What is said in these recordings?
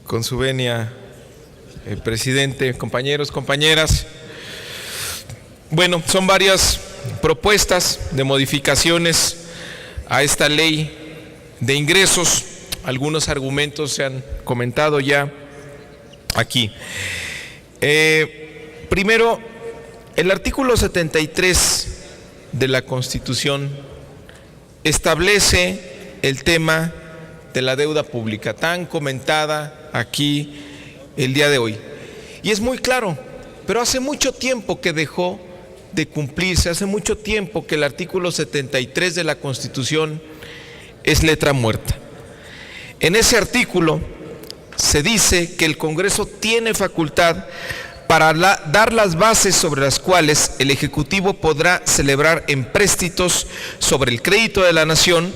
Con su venia, presidente, compañeros, compañeras. Bueno, son varias propuestas de modificaciones a esta ley de ingresos. Algunos argumentos se han comentado ya aquí. Primero, el artículo 73 de la Constitución establece el tema de la deuda pública, tan comentada aquí el día de hoy. Y es muy claro, pero hace mucho tiempo que dejó de cumplirse, hace mucho tiempo que el artículo 73 de la Constitución es letra muerta. En ese artículo se dice que el Congreso tiene facultad para dar las bases sobre las cuales el Ejecutivo podrá celebrar empréstitos sobre el crédito de la nación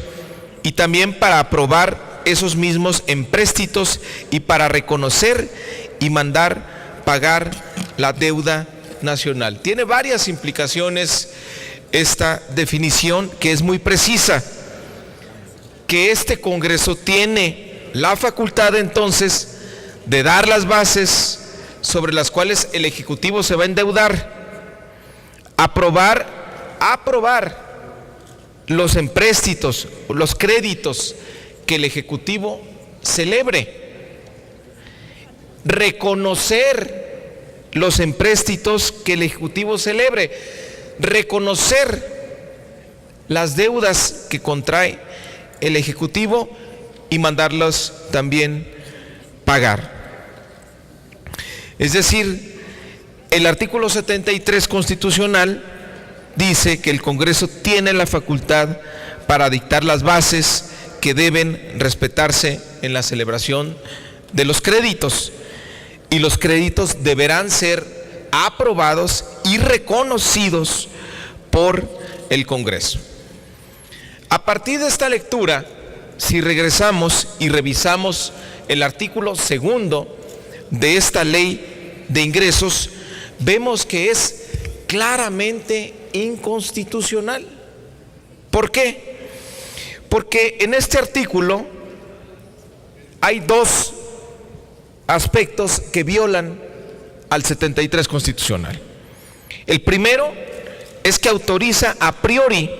y también para aprobar esos mismos empréstitos y para reconocer y mandar pagar la deuda nacional. Tiene varias implicaciones esta definición, que es muy precisa, que este Congreso tiene la facultad entonces de dar las bases sobre las cuales el Ejecutivo se va a endeudar, aprobar los empréstitos, los créditos que el Ejecutivo celebre, reconocer los empréstitos que el Ejecutivo celebre, reconocer las deudas que contrae el Ejecutivo y mandarlas también pagar. Es decir, el artículo 73 constitucional dice que el Congreso tiene la facultad para dictar las bases que deben respetarse en la celebración de los créditos, y los créditos deberán ser aprobados y reconocidos por el Congreso. A partir de esta lectura, si regresamos y revisamos el artículo 2 de esta ley de ingresos, vemos que es claramente inconstitucional. ¿Por qué? Porque en este artículo hay dos aspectos que violan al 73 constitucional. El primero es que autoriza a priori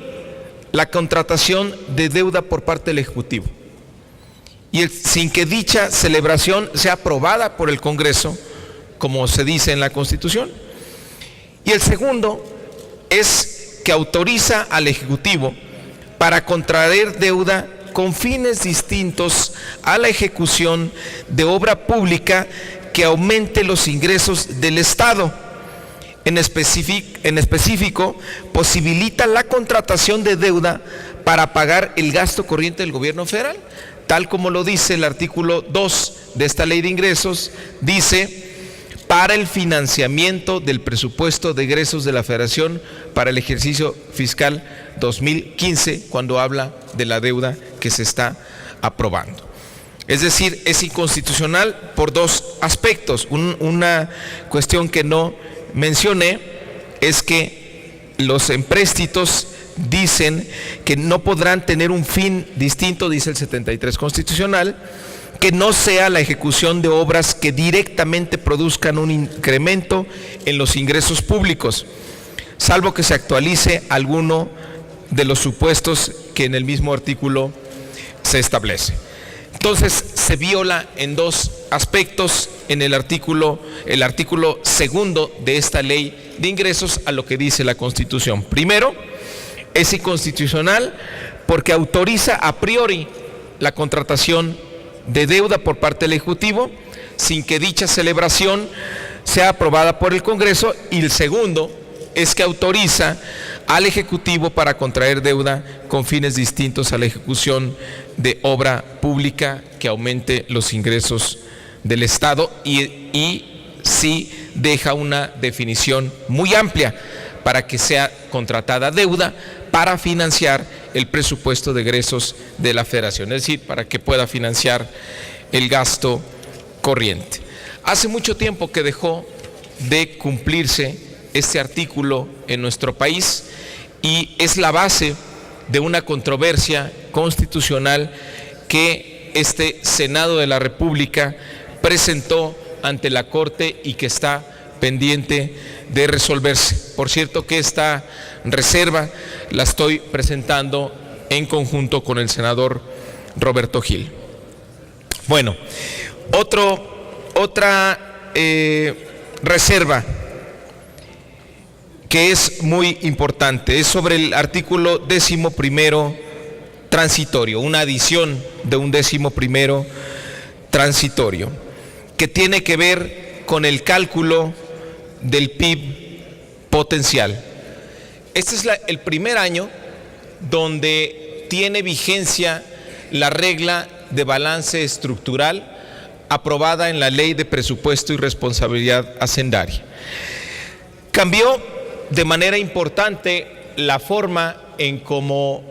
la contratación de deuda por parte del Ejecutivo, sin que dicha celebración sea aprobada por el Congreso, como se dice en la Constitución. Y el segundo es que autoriza al Ejecutivo para contraer deuda con fines distintos a la ejecución de obra pública que aumente los ingresos del Estado. En específico, posibilita la contratación de deuda para pagar el gasto corriente del gobierno federal, tal como lo dice el artículo 2 de esta ley de ingresos. Dice: para el financiamiento del presupuesto de egresos de la Federación para el ejercicio fiscal 2015, cuando habla de la deuda que se está aprobando. Es decir, es inconstitucional por dos aspectos. Una cuestión que no mencioné es que los empréstitos dicen que no podrán tener un fin distinto, dice el 73 constitucional, que no sea la ejecución de obras que directamente produzcan un incremento en los ingresos públicos, salvo que se actualice alguno de los supuestos que en el mismo artículo se establece. Entonces, se viola en dos aspectos en el artículo 2 de esta ley de ingresos a lo que dice la Constitución. Primero, es inconstitucional porque autoriza a priori la contratación de deuda por parte del Ejecutivo sin que dicha celebración sea aprobada por el Congreso, y el segundo es que autoriza al Ejecutivo para contraer deuda con fines distintos a la ejecución de obra pública que aumente los ingresos del Estado, y sí deja una definición muy amplia para que sea contratada deuda para financiar el presupuesto de egresos de la Federación, es decir, para que pueda financiar el gasto corriente. Hace mucho tiempo que dejó de cumplirse este artículo en nuestro país y es la base de una controversia constitucional que este Senado de la República presentó ante la Corte y que está pendiente de resolverse. Por cierto que esta reserva la estoy presentando en conjunto con el senador Roberto Gil. Bueno, otra reserva que es muy importante es sobre el artículo 11º transitorio, una adición de un 11º transitorio, que tiene que ver con el cálculo del PIB potencial. Este es el primer año donde tiene vigencia la regla de balance estructural aprobada en la Ley de Presupuesto y Responsabilidad Hacendaria. Cambió de manera importante la forma en cómo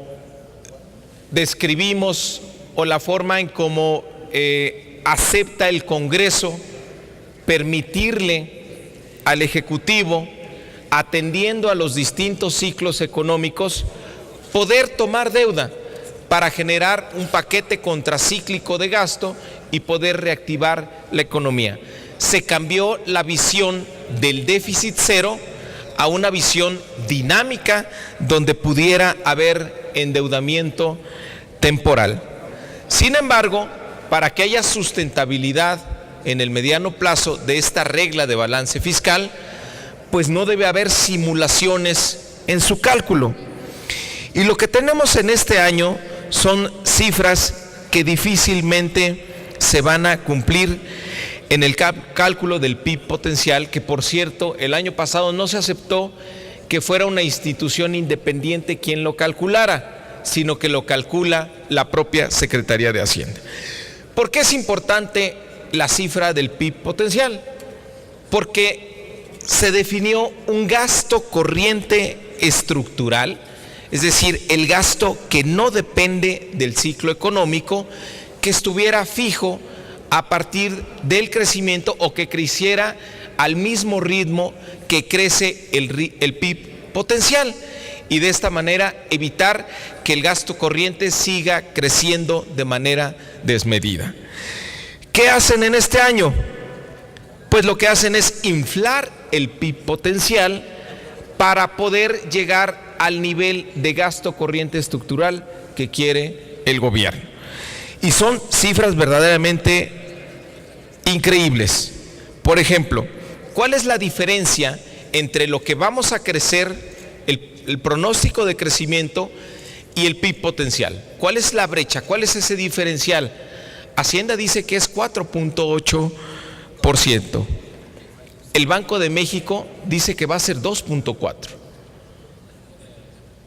describimos o la forma en cómo acepta el Congreso permitirle al Ejecutivo, atendiendo a los distintos ciclos económicos, poder tomar deuda para generar un paquete contracíclico de gasto y poder reactivar la economía. Se cambió la visión del déficit cero a una visión dinámica donde pudiera haber endeudamiento temporal. Sin embargo, para que haya sustentabilidad en el mediano plazo de esta regla de balance fiscal, pues no debe haber simulaciones en su cálculo. Y lo que tenemos en este año son cifras que difícilmente se van a cumplir en el cálculo del PIB potencial, que por cierto el año pasado no se aceptó que fuera una institución independiente quien lo calculara, sino que lo calcula la propia Secretaría de Hacienda. ¿Por qué es importante la cifra del PIB potencial? Porque se definió un gasto corriente estructural, es decir, el gasto que no depende del ciclo económico, que estuviera fijo a partir del crecimiento o que creciera al mismo ritmo que crece el PIB potencial, y de esta manera evitar que el gasto corriente siga creciendo de manera desmedida. ¿Qué hacen en este año? Pues lo que hacen es inflar el PIB potencial para poder llegar al nivel de gasto corriente estructural que quiere el gobierno. Y son cifras verdaderamente increíbles. Por ejemplo, ¿cuál es la diferencia entre lo que vamos a crecer, el pronóstico de crecimiento y el PIB potencial? ¿Cuál es la brecha? ¿Cuál es ese diferencial? Hacienda dice que es 4.8%. El Banco de México dice que va a ser 2.4%.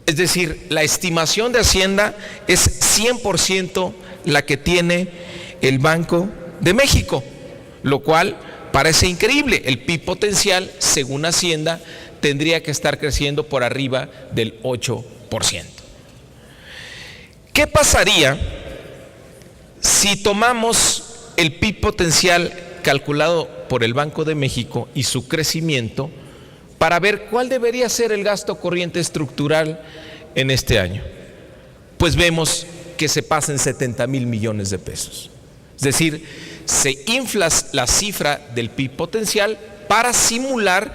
Es decir, la estimación de Hacienda es 100% la que tiene el Banco de México, lo cual parece increíble. El PIB potencial, según Hacienda, tendría que estar creciendo por arriba del 8%. ¿Qué pasaría si tomamos el PIB potencial calculado por el Banco de México y su crecimiento para ver cuál debería ser el gasto corriente estructural en este año? Pues vemos que se pasa en 70,000 millones de pesos. Es decir, se infla la cifra del PIB potencial para simular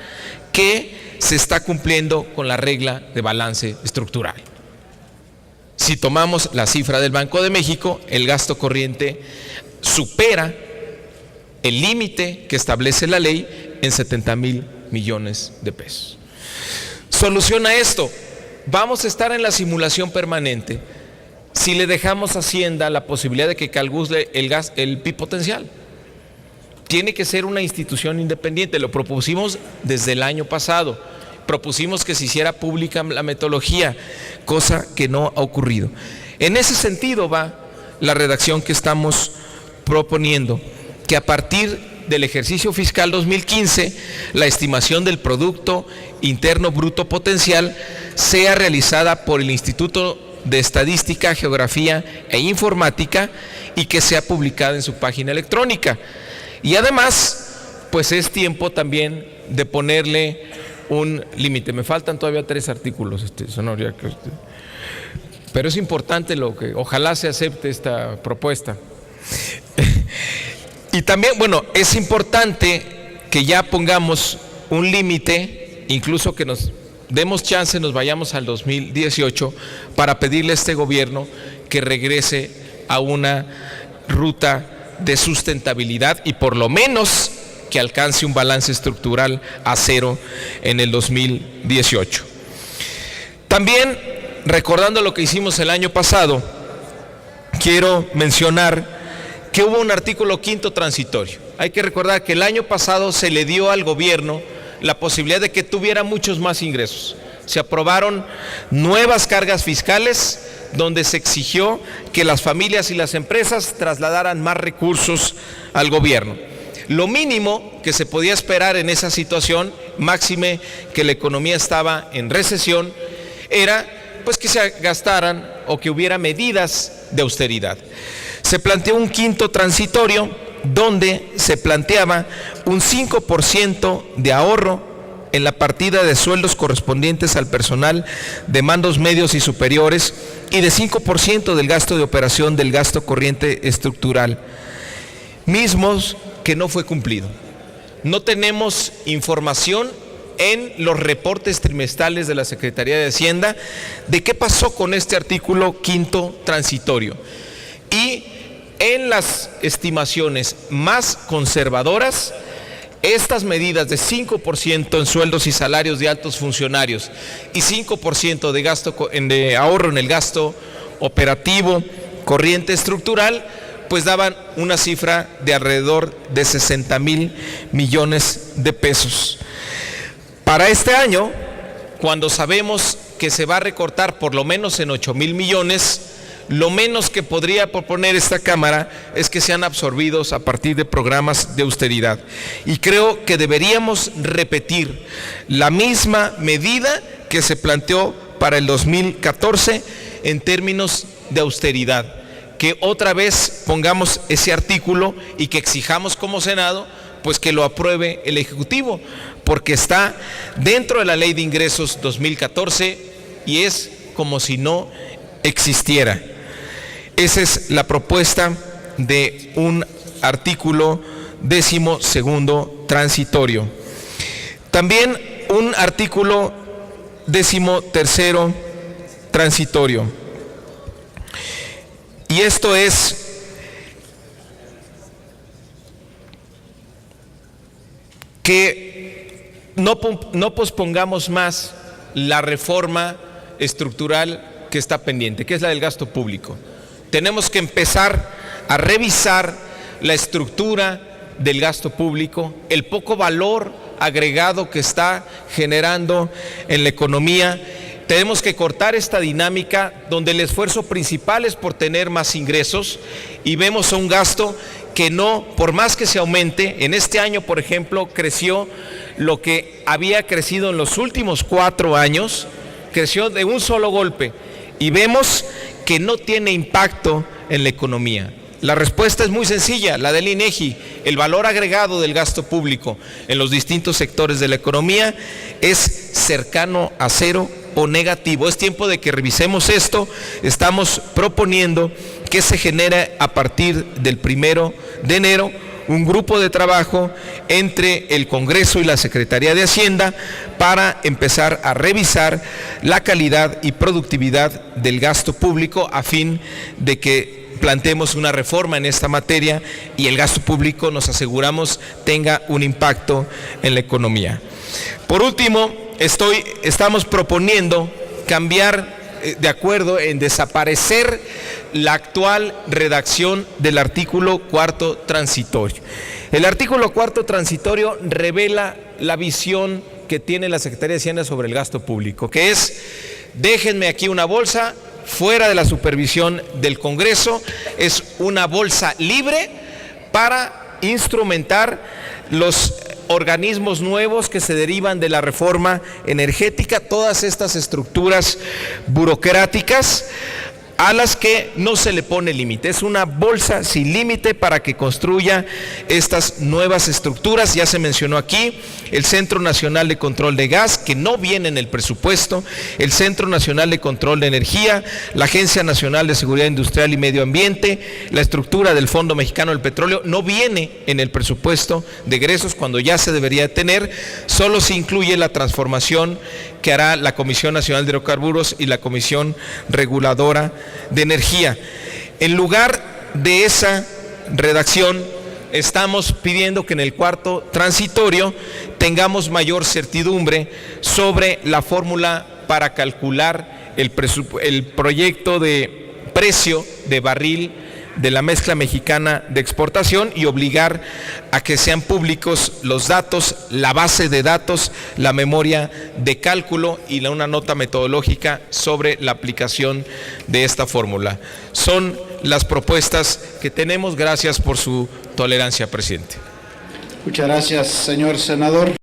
que se está cumpliendo con la regla de balance estructural. Si tomamos la cifra del Banco de México, el gasto corriente supera el límite que establece la ley en 70,000 millones de pesos. Soluciona esto. Vamos a estar en la simulación permanente si le dejamos a Hacienda la posibilidad de que calcule el PIB potencial. Tiene que ser una institución independiente. Lo propusimos desde el año pasado. Propusimos que se hiciera pública la metodología, cosa que no ha ocurrido. En ese sentido va la redacción que estamos proponiendo, que a partir del ejercicio fiscal 2015, la estimación del Producto Interno Bruto Potencial sea realizada por el Instituto de Estadística, Geografía e Informática y que sea publicada en su página electrónica. Y además, pues es tiempo también de ponerle un límite. Me faltan todavía 3 artículos, Sonoria, pero es importante ojalá se acepte esta propuesta. Y también, es importante que ya pongamos un límite, incluso que nos demos chance, nos vayamos al 2018 para pedirle a este gobierno que regrese a una ruta de sustentabilidad y por lo menos que alcance un balance estructural a 0 en el 2018. También, recordando lo que hicimos el año pasado, quiero mencionar que hubo un artículo 5º transitorio. Hay que recordar que el año pasado se le dio al gobierno la posibilidad de que tuviera muchos más ingresos. Se aprobaron nuevas cargas fiscales donde se exigió que las familias y las empresas trasladaran más recursos al gobierno. Lo mínimo que se podía esperar en esa situación, máxime que la economía estaba en recesión, era pues que se gastaran o que hubiera medidas de austeridad. Se planteó un 5º transitorio donde se planteaba un 5% de ahorro en la partida de sueldos correspondientes al personal de mandos medios y superiores y de 5% del gasto de operación del gasto corriente estructural, mismos que no fue cumplido. No tenemos información en los reportes trimestrales de la Secretaría de Hacienda de qué pasó con este artículo 5º transitorio. Y en las estimaciones más conservadoras, estas medidas de 5% en sueldos y salarios de altos funcionarios y 5% de gasto de ahorro en el gasto operativo corriente estructural, pues daban una cifra de alrededor de 60,000 millones de pesos. Para este año, cuando sabemos que se va a recortar por lo menos en 8,000 millones, lo menos que podría proponer esta Cámara es que sean absorbidos a partir de programas de austeridad. Y creo que deberíamos repetir la misma medida que se planteó para el 2014 en términos de austeridad. Que otra vez pongamos ese artículo y que exijamos como Senado pues que lo apruebe el Ejecutivo, porque está dentro de la Ley de Ingresos 2014 y es como si no existiera. Esa es la propuesta de un artículo 12º transitorio. También un artículo 13º transitorio. Y esto es que no pospongamos más la reforma estructural que está pendiente, que es la del gasto público. Tenemos que empezar a revisar la estructura del gasto público, el poco valor agregado que está generando en la economía. Tenemos que cortar esta dinámica donde el esfuerzo principal es por tener más ingresos y vemos un gasto que no, por más que se aumente, en este año, por ejemplo, creció lo que había crecido en los últimos 4 años, creció de un solo golpe y vemos que no tiene impacto en la economía. La respuesta es muy sencilla, la del INEGI. El valor agregado del gasto público en los distintos sectores de la economía es cercano a 0 o negativo. Es tiempo de que revisemos esto. Estamos proponiendo que se genere a partir del 1 de enero un grupo de trabajo entre el Congreso y la Secretaría de Hacienda para empezar a revisar la calidad y productividad del gasto público a fin de que planteemos una reforma en esta materia y el gasto público, nos aseguramos, tenga un impacto en la economía. Por último, estamos proponiendo cambiar de acuerdo en desaparecer la actual redacción del artículo 4º transitorio. El artículo 4º transitorio revela la visión que tiene la Secretaría de Hacienda sobre el gasto público, que es: déjenme aquí una bolsa fuera de la supervisión del Congreso, es una bolsa libre para instrumentar los organismos nuevos que se derivan de la reforma energética, todas estas estructuras burocráticas, a las que no se le pone límite. Es una bolsa sin límite para que construya estas nuevas estructuras. Ya se mencionó aquí el Centro Nacional de Control de Gas, que no viene en el presupuesto, el Centro Nacional de Control de Energía, la Agencia Nacional de Seguridad Industrial y Medio Ambiente, la estructura del Fondo Mexicano del Petróleo, no viene en el presupuesto de egresos cuando ya se debería tener. Solo se incluye la transformación que hará la Comisión Nacional de Hidrocarburos y la Comisión Reguladora de Energía. En lugar de esa redacción, estamos pidiendo que en el cuarto transitorio tengamos mayor certidumbre sobre la fórmula para calcular el proyecto de precio de barril de la mezcla mexicana de exportación y obligar a que sean públicos los datos, la base de datos, la memoria de cálculo y una nota metodológica sobre la aplicación de esta fórmula. Son las propuestas que tenemos. Gracias por su tolerancia, presidente. Muchas gracias, señor senador.